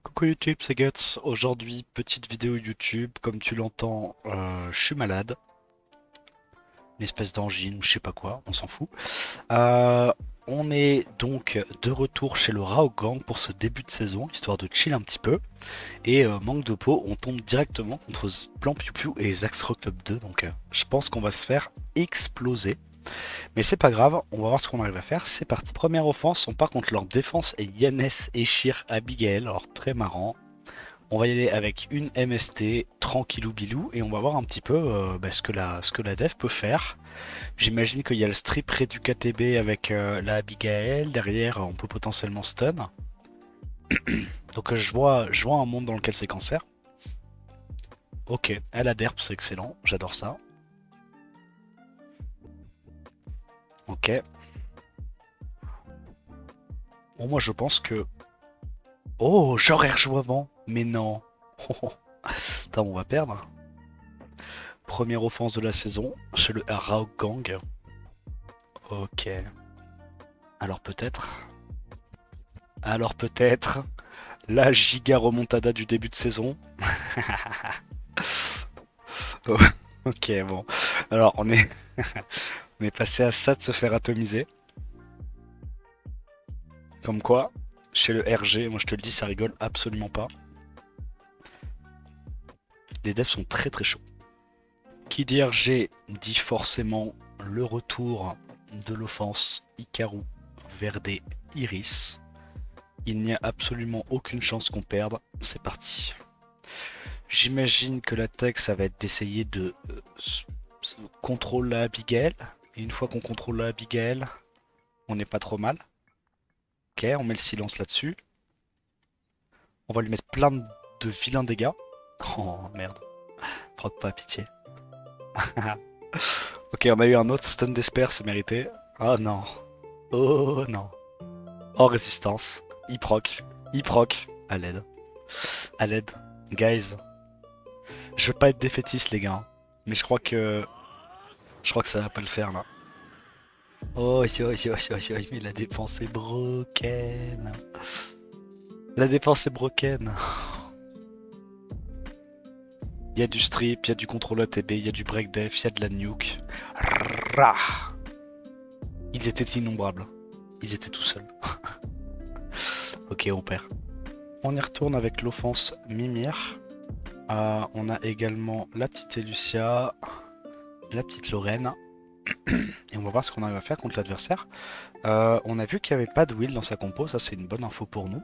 Coucou YouTube, c'est Guts. Aujourd'hui, petite vidéo YouTube. Comme tu l'entends, je suis malade. Une espèce d'angine ou je sais pas quoi, on s'en fout. Euh, on est donc de retour chez le Rao Gang pour ce début de saison, histoire de chill un petit peu. Et manque de peau, on tombe directement contre Plan Piu Piu et Zax Rock Club 2. Donc je pense qu'on va se faire exploser. Mais c'est pas grave, on va voir ce qu'on arrive à faire. C'est parti. Première offense, on part contre leur défense et Yannès, Eshir, Abigail. Alors très marrant. On va y aller avec une MST, tranquillou bilou, et on va voir un petit peu ce que la dev peut faire. J'imagine qu'il y a le strip rédu KTB avec la Abigail, derrière on peut potentiellement stun. Donc je vois un monde dans lequel c'est cancer. Ok, elle a derp, c'est excellent, j'adore ça. Ok. Bon, moi je pense que... Oh, j'aurais rejoué avant, mais non. Attends, on va perdre. Première offense de la saison chez le Rao Gang. Ok. Alors peut-être. Alors peut-être la giga remontada du début de saison. Oh, ok, bon. Alors on est passé à ça de se faire atomiser. Comme quoi, chez le RG, moi je te le dis, ça rigole absolument pas. Les devs sont très très chauds. Qui dit RG dit forcément le retour de l'offense Ikaru, Verde, Iris. Il n'y a absolument aucune chance qu'on perde. C'est parti. J'imagine que la tech, ça va être d'essayer de contrôler la Abigail. Et une fois qu'on contrôle la Abigail, on n'est pas trop mal. Ok, on met le silence là-dessus. On va lui mettre plein de vilains dégâts. Oh merde, proc pas, pitié. Ok, on a eu un autre stun d'esper, c'est mérité. Oh non. Oh non. Oh résistance. Il proc. Il proc. À l'aide. À l'aide. Guys, je veux pas être défaitiste les gars. Mais je crois que... Je crois que ça va pas le faire là. Oh, mais la défense est broken. La défense est broken. Il y a du strip, il y a du contrôle ATB, il y a du break def, il y a de la nuke. Rah. Ils étaient innombrables. Ils étaient tout seuls. Ok, on perd. On y retourne avec l'offense Mimir. On a également la petite Elucia, la petite Lorraine. Et on va voir ce qu'on arrive à faire contre l'adversaire. On a vu qu'il n'y avait pas de Will dans sa compo, ça c'est une bonne info pour nous.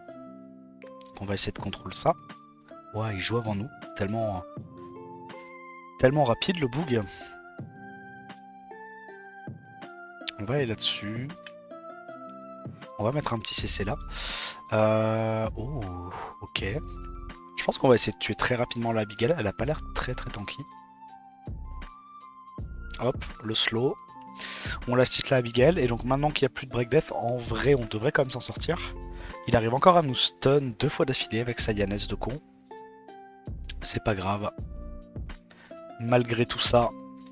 On va essayer de contrôler ça. Ouais, il joue avant nous. Tellement rapide le boog. On va aller là-dessus. On va mettre un petit CC là. Oh, ok. Je pense qu'on va essayer de tuer très rapidement la Abigail. Elle a pas l'air très très tanky. Hop, le slow. On la stitch la Abigail. Et donc maintenant qu'il n'y a plus de break def, en vrai on devrait quand même s'en sortir. Il arrive encore à nous stun 2 fois d'affilée avec sa Yannès de con. C'est pas grave. Malgré tout ça,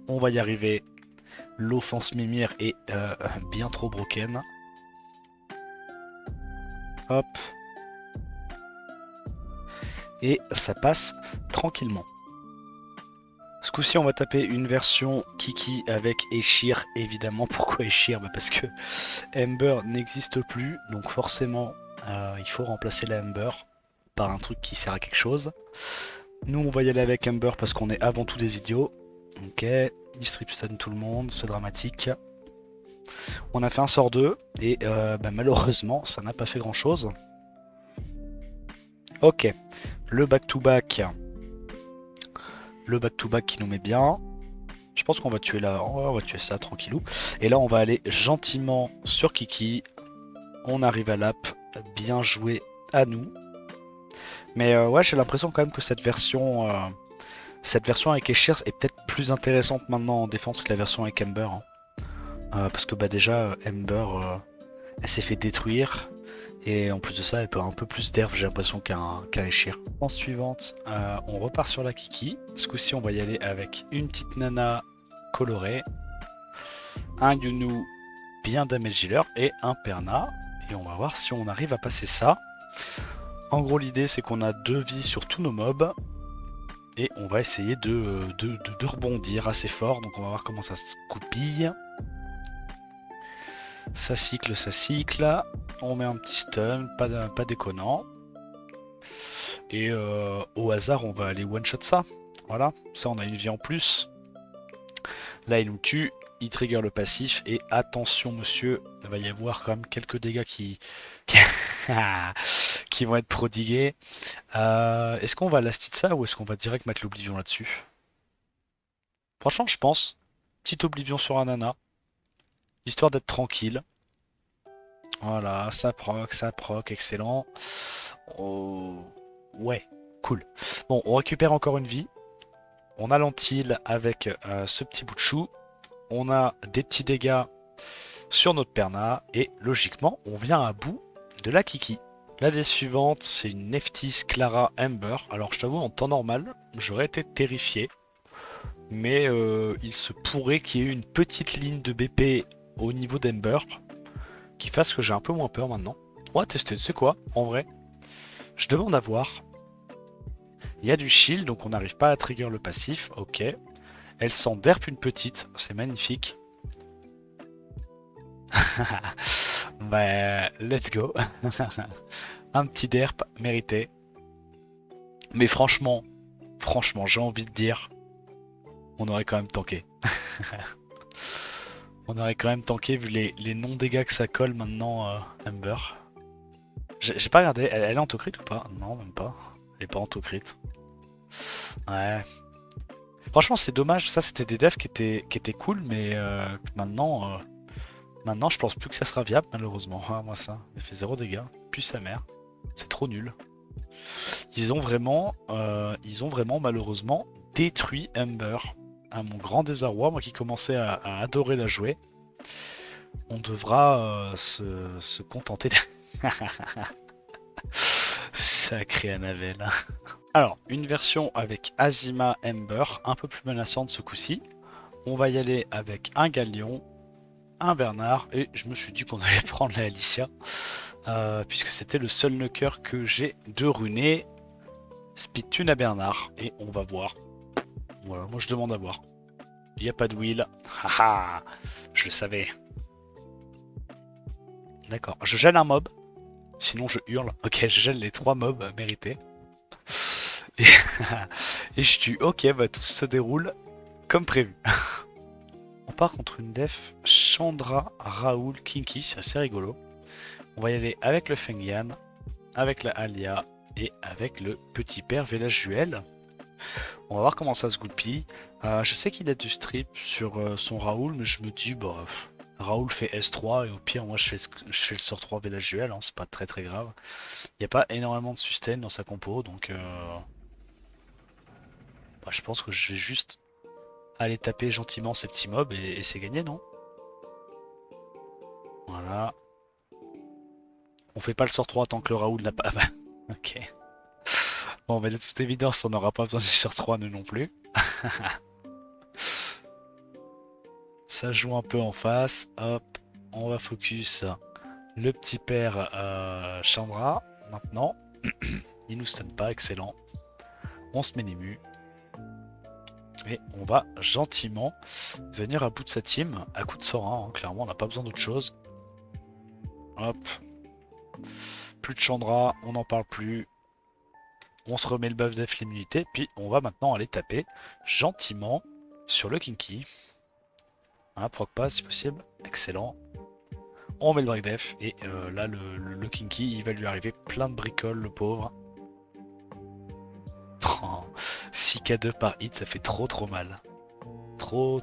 on va y arriver. L'offense Mimir est bien trop broken. Hop. Et ça passe tranquillement. Ce coup-ci, on va taper une version Kiki avec Eshir, évidemment. Pourquoi Eshir? Parce que Ember n'existe plus, donc forcément, il faut remplacer la Ember par un truc qui sert à quelque chose. Nous, on va y aller avec Ember parce qu'on est avant tout des idiots. Ok, il strip stun tout le monde, c'est dramatique. On a fait un sort 2 et malheureusement, ça n'a pas fait grand-chose. Ok, le back-to-back. Le back-to-back qui nous met bien. Je pense qu'on va tuer là, on va tuer ça tranquillou. Et là on va aller gentiment sur Kiki. On arrive à l'app, bien joué à nous. Mais ouais, j'ai l'impression quand même que cette version avec Eshir est peut-être plus intéressante maintenant en défense que la version avec Ember. Hein. Parce que déjà Ember, elle s'est fait détruire. Et en plus de ça, elle peut un peu plus d'herbe, j'ai l'impression, qu'un Eshir. En suivante, on repart sur la Kiki. Ce coup-ci, on va y aller avec une petite nana colorée, un Yunu bien damage healer et un Perna. Et on va voir si on arrive à passer ça. En gros, l'idée c'est qu'on a 2 vies sur tous nos mobs. Et on va essayer de rebondir assez fort. Donc on va voir comment ça se goupille. Ça cycle, ça cycle. On met un petit stun, pas déconnant. Et au hasard, on va aller one-shot ça. Voilà, ça on a une vie en plus. Là, il nous tue. Il trigger le passif. Et attention, monsieur, il va y avoir quand même quelques dégâts qui vont être prodigués. Est-ce qu'on va last hit ça ou est-ce qu'on va direct mettre l'oblivion là-dessus? Franchement, je pense. Petite oblivion sur un nana. Histoire d'être tranquille. Voilà, ça proc, excellent. Oh, ouais, cool. Bon, on récupère encore une vie. On a l'antil avec ce petit bout de chou. On a des petits dégâts sur notre perna. Et logiquement, on vient à bout de la kiki. La des suivante, c'est une Neftis Clara Amber. Alors je t'avoue, en temps normal, j'aurais été terrifié. Mais il se pourrait qu'il y ait une petite ligne de BP au niveau d'Amber qui fasse que j'ai un peu moins peur maintenant. On va tester, c'est quoi en vrai? Je demande à voir. Il y a du shield, donc on n'arrive pas à trigger le passif. Ok. Elle s'en derpe une petite, c'est magnifique. Bah, let's go. Un petit derp mérité. Mais franchement, j'ai envie de dire, on aurait quand même tanké. On aurait quand même tanké vu les non-dégâts que ça colle maintenant, Amber. J'ai pas regardé, elle est en crit ou pas? Non, même pas. Elle est pas en crit. Ouais. Franchement, c'est dommage. Ça, c'était des devs qui étaient cool, mais maintenant, je pense plus que ça sera viable, malheureusement. Ah, moi, ça, il fait 0 dégâts. Puis sa mère. C'est trop nul. Ils ont vraiment, malheureusement, détruit Amber. À mon grand désarroi, moi qui commençais à adorer la jouer. On devra se contenter de... Sacré Annabelle. Alors, une version avec Azima Ember, un peu plus menaçante ce coup-ci. On va y aller avec un Galion, un Bernard, et je me suis dit qu'on allait prendre la Alicia, puisque c'était le seul knocker que j'ai de runé. Speed tune à Bernard, et on va voir. Voilà, moi je demande à voir. Il n'y a pas de wheel. Haha, je le savais. D'accord, je gèle un mob. Sinon je hurle. Ok, je gèle les 3 mobs mérités. Et, et je tue. Ok, bah tout se déroule comme prévu. On part contre une def Chandra, Raoul, Kinky, c'est assez rigolo. On va y aller avec le Fengyan, avec la Alia et avec le petit père Velajuel. On va voir comment ça se goupille. Je sais qu'il a du strip sur son Raoul, mais je me dis, bah, Raoul fait S3 et au pire, moi je fais le sort 3 Velajuel, hein, c'est pas très très grave. Il n'y a pas énormément de sustain dans sa compo, donc bah, je pense que je vais juste aller taper gentiment ces petits mobs et c'est gagné, non? Voilà. On fait pas le sort 3 tant que le Raoul n'a pas... Ah bah, ok. Bon, mais de toute évidence, on n'aura pas besoin du sort 3 nous non plus. Ça joue un peu en face. Hop, on va focus le petit père Chandra. Maintenant, il nous stun pas, excellent. On se met l'ému. Et on va gentiment venir à bout de sa team, à coup de sort 1, hein. Clairement, on n'a pas besoin d'autre chose. Hop. Plus de Chandra, on n'en parle plus. On se remet le buff def l'immunité, puis on va maintenant aller taper gentiment sur le Kinky. Hein, proc pas si possible, excellent. On met le break def, et là le Kinky, il va lui arriver plein de bricoles, le pauvre. 6k2 par hit, ça fait trop mal. Trop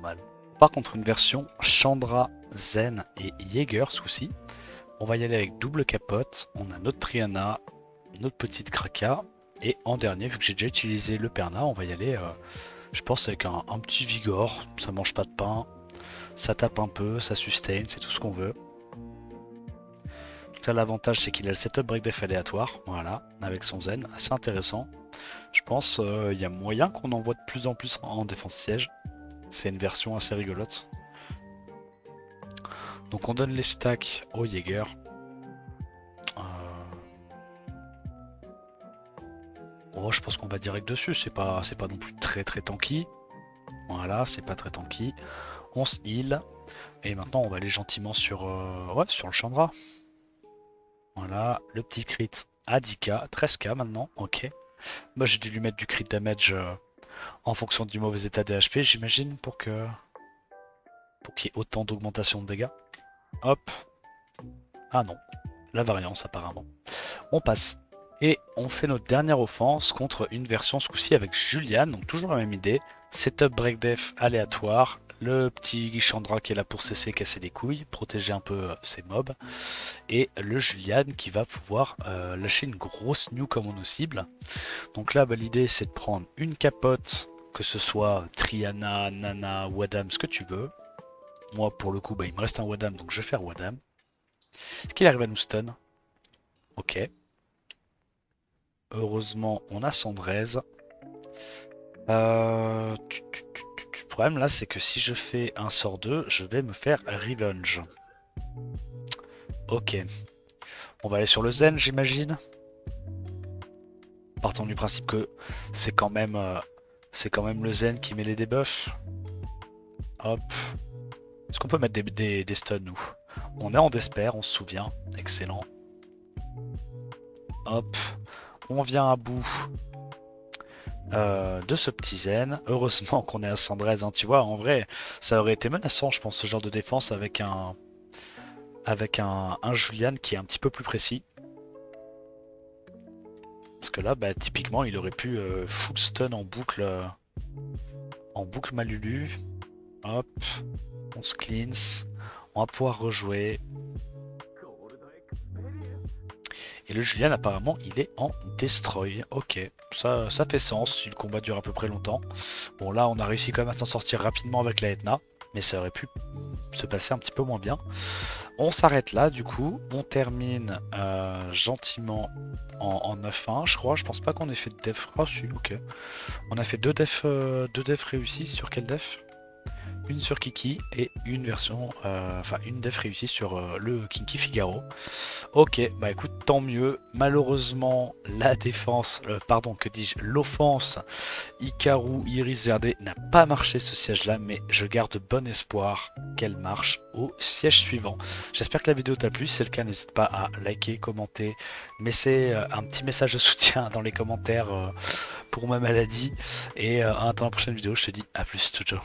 mal. Par contre, une version Chandra, Zen et Jaeger ce coup-ci. On va y aller avec double capote. On a notre Triana, notre petite Kraka. Et en dernier, vu que j'ai déjà utilisé le Perna, on va y aller, je pense, avec un petit Vigor. Ça mange pas de pain. Ça tape un peu, ça sustain, c'est tout ce qu'on veut. Là, l'avantage, c'est qu'il a le setup break def aléatoire. Voilà, avec son Zen. Assez intéressant. Je pense il y a moyen qu'on en voit de plus en plus en défense siège. C'est une version assez rigolote. Donc on donne les stacks au Jaeger. Oh, je pense qu'on va direct dessus, c'est pas non plus très très tanky. Voilà, c'est pas très tanky. On se heal. Et maintenant, on va aller gentiment sur, ouais, sur le Chandra. Voilà, le petit crit à 10k, 13k maintenant, ok. Moi j'ai dû lui mettre du crit damage en fonction du mauvais état des HP, j'imagine, pour qu'il y ait autant d'augmentation de dégâts. Hop. Ah non, la variance apparemment. On passe. Et on fait notre dernière offense contre une version ce coup-ci avec Julian, donc toujours la même idée. Setup break def aléatoire, le petit Chandra qui est là pour cesser casser les couilles, protéger un peu ses mobs, et le Julian qui va pouvoir lâcher une grosse nuke comme nos cibles. Donc là, bah, l'idée c'est de prendre une capote, que ce soit Triana, Nana, Wadam, ce que tu veux. Moi pour le coup, bah, il me reste un Wadam, donc je vais faire Wadam. Est-ce qu'il arrive à nous stun? Ok. Heureusement, on a Sandrez. Le problème là, c'est que si je fais un sort 2, je vais me faire Revenge. Ok. On va aller sur le Zen, j'imagine. Partons du principe que c'est quand même le Zen qui met les debuffs. Hop. Est-ce qu'on peut mettre des stuns, nous? On est en despair, on se souvient. Excellent. Hop. On vient à bout de ce petit Zen. Heureusement qu'on est à Sandrez, hein. Tu vois, en vrai, ça aurait été menaçant, je pense, ce genre de défense avec un Julian qui est un petit peu plus précis. Parce que là, bah, typiquement, il aurait pu full stun en boucle Malulu. Hop, on se cleanse. On va pouvoir rejouer. Et le Julian, apparemment, il est en destroy. Ok, ça fait sens si le combat dure à peu près longtemps. Bon, là, on a réussi quand même à s'en sortir rapidement avec la Etna. Mais ça aurait pu se passer un petit peu moins bien. On s'arrête là, du coup. On termine gentiment en 9-1, je crois. Je pense pas qu'on ait fait de def. Ah, si, ok. On a fait deux def réussis. Sur quel def? Une sur Kiki et une version, enfin une def réussie sur le Kinky Figaro. Ok, bah écoute, tant mieux. Malheureusement, la défense, pardon, que dis-je, l'offense Ikaru Iris Verde n'a pas marché ce siège-là, mais je garde bon espoir qu'elle marche au siège suivant. J'espère que la vidéo t'a plu. Si c'est le cas, n'hésite pas à liker, commenter, laisser un petit message de soutien dans les commentaires pour ma maladie. Et en attendant la prochaine vidéo, je te dis à plus, ciao ciao.